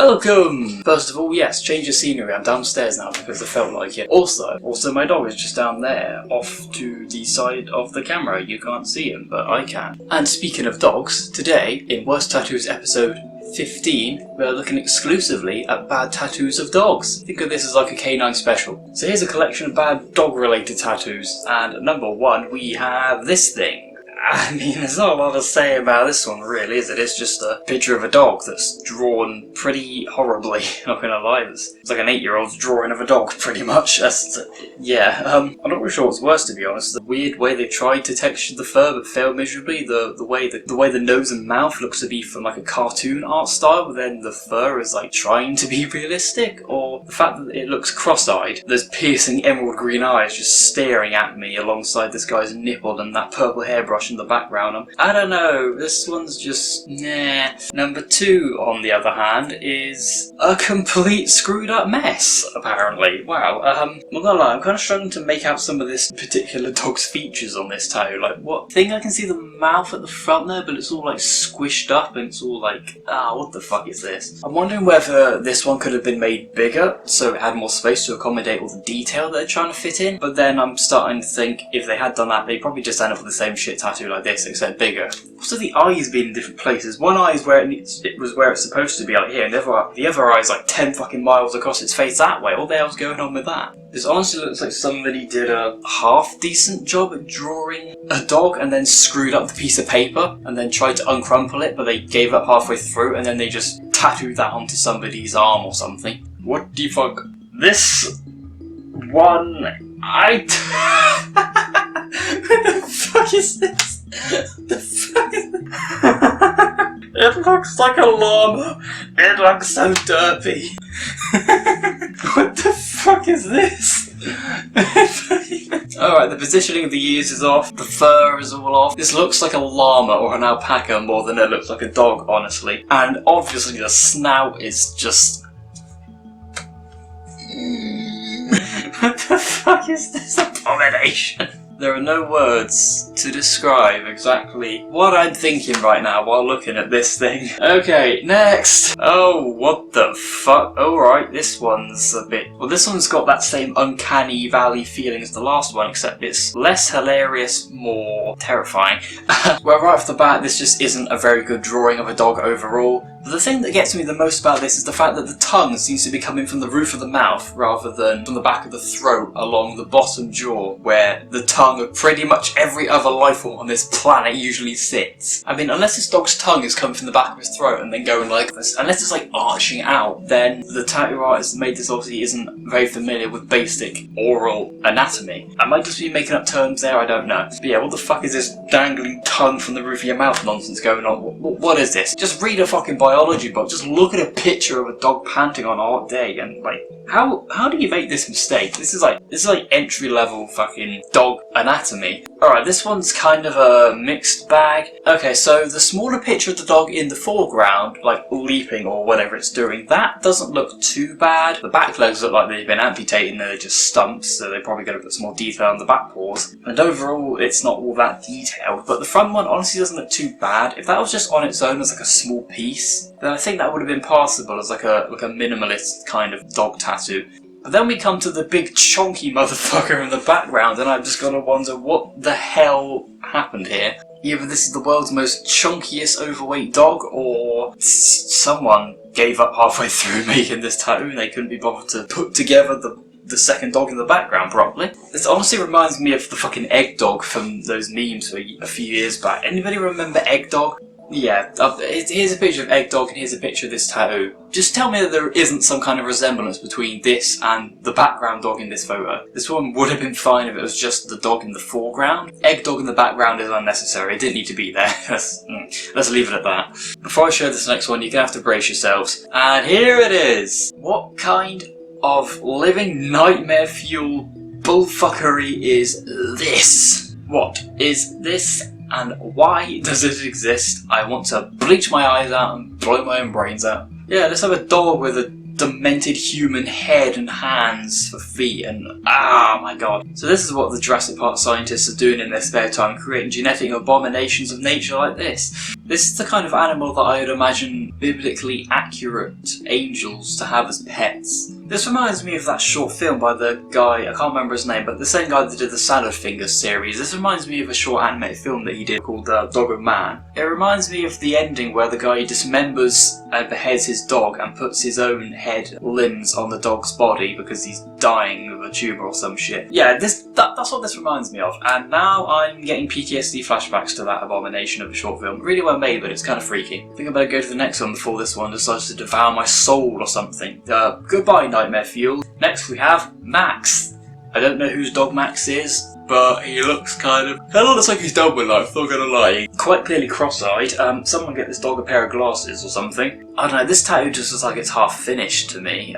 Welcome! First of all, yes, change of scenery. I'm downstairs now because I felt like it. Also, my dog is just down there, off to the side of the camera. You can't see him, but I can. And speaking of dogs, today, in Worst Tattoos episode 15, we're looking exclusively at bad tattoos of dogs. Think of this as like a canine special. So here's a collection of bad dog-related tattoos, and at number 1 we have this thing. I mean, there's not a lot to say about this one really, is it? It's just a picture of a dog that's drawn pretty horribly, not gonna lie. It's like an 8-year-old's drawing of a dog, pretty much. Yeah, I'm not really sure what's worse, to be honest. The weird way they tried to texture the fur but failed miserably, the way the nose and mouth looks to be from like a cartoon art style, but then the fur is like trying to be realistic, or the fact that it looks cross-eyed. There's piercing emerald green eyes just staring at me alongside this guy's nipple and that purple hairbrush in the background. I don't know, this one's just nah. Number 2, on the other hand, is a complete screwed up mess, apparently. Wow, I'm not gonna lie, I'm kind of struggling to make out some of this particular dog's features on this tattoo. Like, what thing? I can see the mouth at the front there, but it's all like squished up and it's all like, what the fuck is this? I'm wondering whether this one could have been made bigger so it had more space to accommodate all the detail they're trying to fit in, but then I'm starting to think if they had done that, they'd probably just end up with the same shit tattoo like this, except bigger. Also, the eyes being in different places. One eye is where it was where it's supposed to be, like here, and the other eye is like 10 fucking miles across its face that way. What the hell's going on with that? This honestly looks like somebody did a half-decent job at drawing a dog and then screwed up the piece of paper and then tried to uncrumple it, but they gave up halfway through and then they just tattooed that onto somebody's arm or something. What the fuck? This one, what the fuck is this? The fuck is this? It looks like a llama. It looks so derpy. What the fuck is this? Alright, the positioning of the ears is off, the fur is all off. This looks like a llama or an alpaca more than it looks like a dog, honestly. And obviously the snout is just... What the fuck is this abomination? There are no words to describe exactly what I'm thinking right now while looking at this thing. Okay, next! Oh, what the fuck? Alright, this one's a bit... Well, this one's got that same uncanny valley feeling as the last one, except it's less hilarious, more terrifying. Well, right off the bat, this just isn't a very good drawing of a dog overall. But the thing that gets me the most about this is the fact that the tongue seems to be coming from the roof of the mouth rather than from the back of the throat along the bottom jaw, where the tongue of pretty much every other life form on this planet usually sits. I mean, unless this dog's tongue is coming from the back of his throat and then going like this, unless it's like arching out, then the tattoo artist that made this obviously isn't very familiar with basic oral anatomy. I might just be making up terms there, I don't know. But yeah, what the fuck is this dangling tongue from the roof of your mouth nonsense going on? What is this? Just read a fucking biology book. Just look at a picture of a dog panting on a hot day and like, how do you make this mistake? This is like entry level fucking dog anatomy. Alright, this one's kind of a mixed bag. Okay, so the smaller picture of the dog in the foreground, like leaping or whatever it's doing, that doesn't look too bad. The back legs look like they've been amputated and they're just stumps, so they're probably going to put some more detail on the back paws. And overall, it's not all that detailed, but the front one honestly doesn't look too bad. If that was just on its own as like a small piece, then I think that would have been passable as like a minimalist kind of dog tattoo. But then we come to the big chonky motherfucker in the background and I've just got to wonder what the hell happened here. Either this is the world's most chunkiest overweight dog, or someone gave up halfway through making this tattoo and they couldn't be bothered to put together the second dog in the background properly. This honestly reminds me of the fucking Egg Dog from those memes a few years back. Anybody remember Egg Dog? Yeah, here's a picture of Egg Dog and here's a picture of this tattoo. Just tell me that there isn't some kind of resemblance between this and the background dog in this photo. This one would have been fine if it was just the dog in the foreground. Egg Dog in the background is unnecessary, it didn't need to be there. Let's leave it at that. Before I show this next one, you're gonna have to brace yourselves. And here it is! What kind of living nightmare fuel bullfuckery is this? What is this? And why does it exist? I want to bleach my eyes out and blow my own brains out. Yeah, let's have a dog with a demented human head and hands for feet and oh my god. So this is what the Jurassic Park scientists are doing in their spare time, creating genetic abominations of nature like this. This is the kind of animal that I would imagine biblically accurate angels to have as pets. This reminds me of that short film by the guy, I can't remember his name, but the same guy that did the Salad Fingers series. This reminds me of a short animated film that he did called Dog of Man. It reminds me of the ending where the guy dismembers and beheads his dog and puts his own head limbs on the dog's body because he's dying of a tumour or some shit. Yeah, that's what this reminds me of, and now I'm getting PTSD flashbacks to that abomination of a short film. Really well made, but it's kind of freaky. I think I better go to the next one before this one decides to devour my soul or something. Goodbye, Nightmare Fuel. Next we have Max. I don't know whose dog Max is, but he looks kind of looks like he's done with life, not gonna lie. Quite clearly cross-eyed. Someone get this dog a pair of glasses or something. I don't know, this tattoo just looks like it's half finished to me.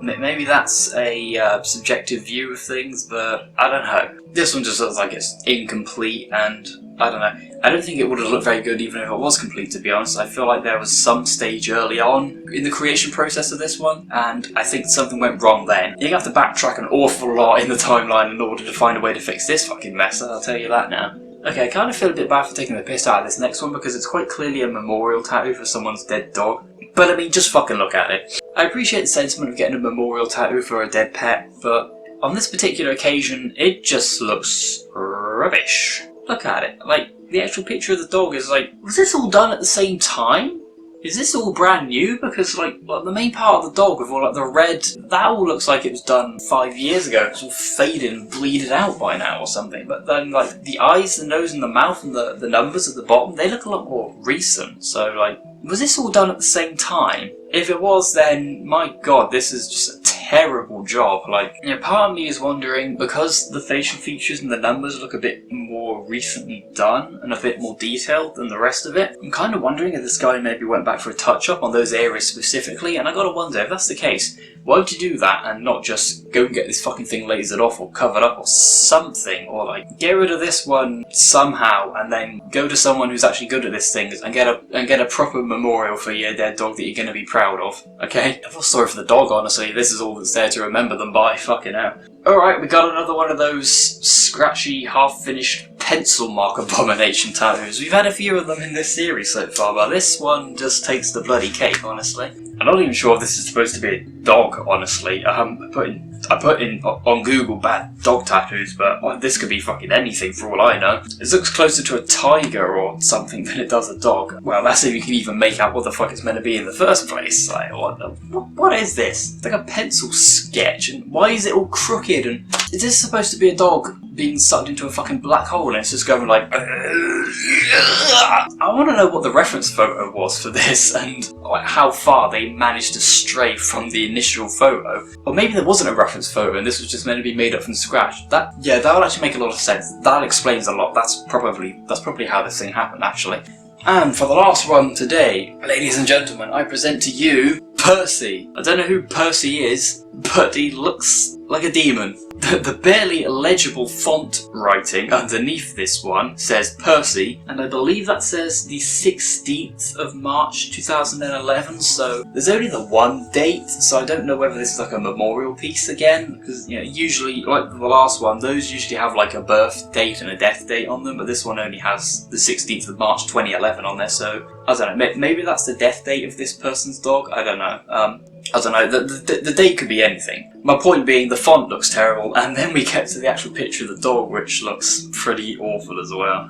Maybe that's a subjective view of things, but I don't know. This one just looks like it's incomplete, and I don't know. I don't think it would have looked very good even if it was complete, to be honest. I feel like there was some stage early on in the creation process of this one, and I think something went wrong then. You're gonna have to backtrack an awful lot in the timeline in order to find a way to fix this fucking mess, I'll tell you that now. Okay, I kind of feel a bit bad for taking the piss out of this next one because it's quite clearly a memorial tattoo for someone's dead dog. But I mean, just fucking look at it. I appreciate the sentiment of getting a memorial tattoo for a dead pet, but on this particular occasion, it just looks rubbish. Look at it. Like, the actual picture of the dog is like, was this all done at the same time? Is this all brand new? Because like the main part of the dog with all like the red, that all looks like it was done 5 years ago. It's all faded and bleeded out by now or something. But then like the eyes, the nose and the mouth and the numbers at the bottom, they look a lot more recent. So like, was this all done at the same time? If it was, then my god, this is just a terrible job. Like, you know, part of me is wondering, because the facial features and the numbers look a bit more recently done and a bit more detailed than the rest of it, I'm kind of wondering if this guy maybe went back for a touch-up on those areas specifically, and I gotta wonder, if that's the case, why would you do that and not just go and get this fucking thing lasered off or covered up or something, or like, get rid of this one somehow and then go to someone who's actually good at this thing and get a proper memorial for your dead dog that you're gonna be proud of, okay? I feel sorry for the dog, honestly. This is all that's there to remember them by, fucking hell. Alright, we got another one of those scratchy, half-finished pencil mark abomination tattoos. We've had a few of them in this series so far, but this one just takes the bloody cake, honestly. I'm not even sure if this is supposed to be a dog, honestly. I put in on Google bad dog tattoos, but well, this could be fucking anything for all I know. It looks closer to a tiger or something than it does a dog. Well, that's if you can even make out what the fuck it's meant to be in the first place. Like, what is this? It's like a pencil sketch, and why is it all crooked? And is this supposed to be a dog being sucked into a fucking black hole and it's just going like... I want to know what the reference photo was for this and like, how far they managed to stray from the initial photo. Or maybe there wasn't a reference photo and this was just meant to be made up from scratch. That would actually make a lot of sense. That explains a lot. That's probably how this thing happened, actually. And for the last one today, ladies and gentlemen, I present to you Percy. I don't know who Percy is, but he looks like a demon. The barely legible font writing underneath this one says Percy, and I believe that says the 16th of March 2011, so there's only the one date, so I don't know whether this is like a memorial piece again, because you know, usually, like the last one, those usually have like a birth date and a death date on them, but this one only has the 16th of March 2011 on there, so I don't know, maybe that's the death date of this person's dog, I don't know. I don't know, the date could be anything. My point being, the font looks terrible, and then we get to the actual picture of the dog, which looks pretty awful as well.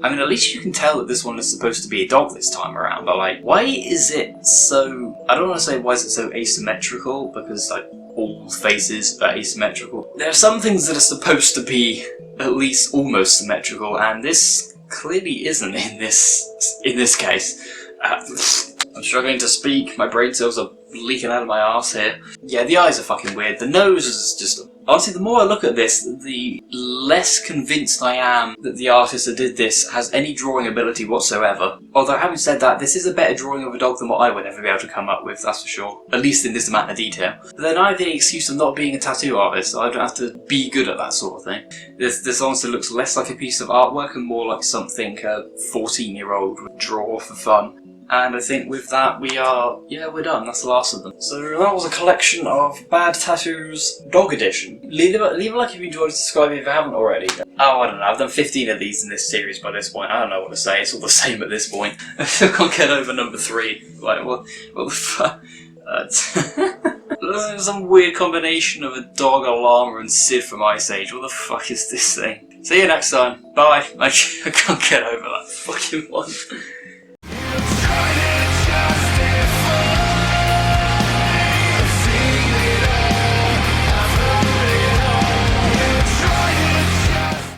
I mean, at least you can tell that this one is supposed to be a dog this time around, but like, why is it so... I don't want to say why is it so asymmetrical, because like, all faces are asymmetrical. There are some things that are supposed to be at least almost symmetrical, and this clearly isn't in this case. I'm struggling to speak, my brain cells are leaking out of my arse here. Yeah, the eyes are fucking weird. The nose is just... Honestly, the more I look at this, the less convinced I am that the artist that did this has any drawing ability whatsoever. Although, having said that, this is a better drawing of a dog than what I would ever be able to come up with, that's for sure. At least in this amount of detail. But then I have the excuse of not being a tattoo artist, so I don't have to be good at that sort of thing. This honestly looks less like a piece of artwork and more like something a 14-year-old would draw for fun. And I think with that we're done. That's the last of them. So that was a collection of Bad Tattoos Dog Edition. Leave a like if you enjoyed, subscribe if you haven't already. Oh, I don't know, I've done 15 of these in this series by this point. I don't know what to say, it's all the same at this point. I still can't get over number 3. Like, what the fuck? Some weird combination of a dog, a llama, and Sid from Ice Age. What the fuck is this thing? See you next time. Bye. I can't get over that fucking one.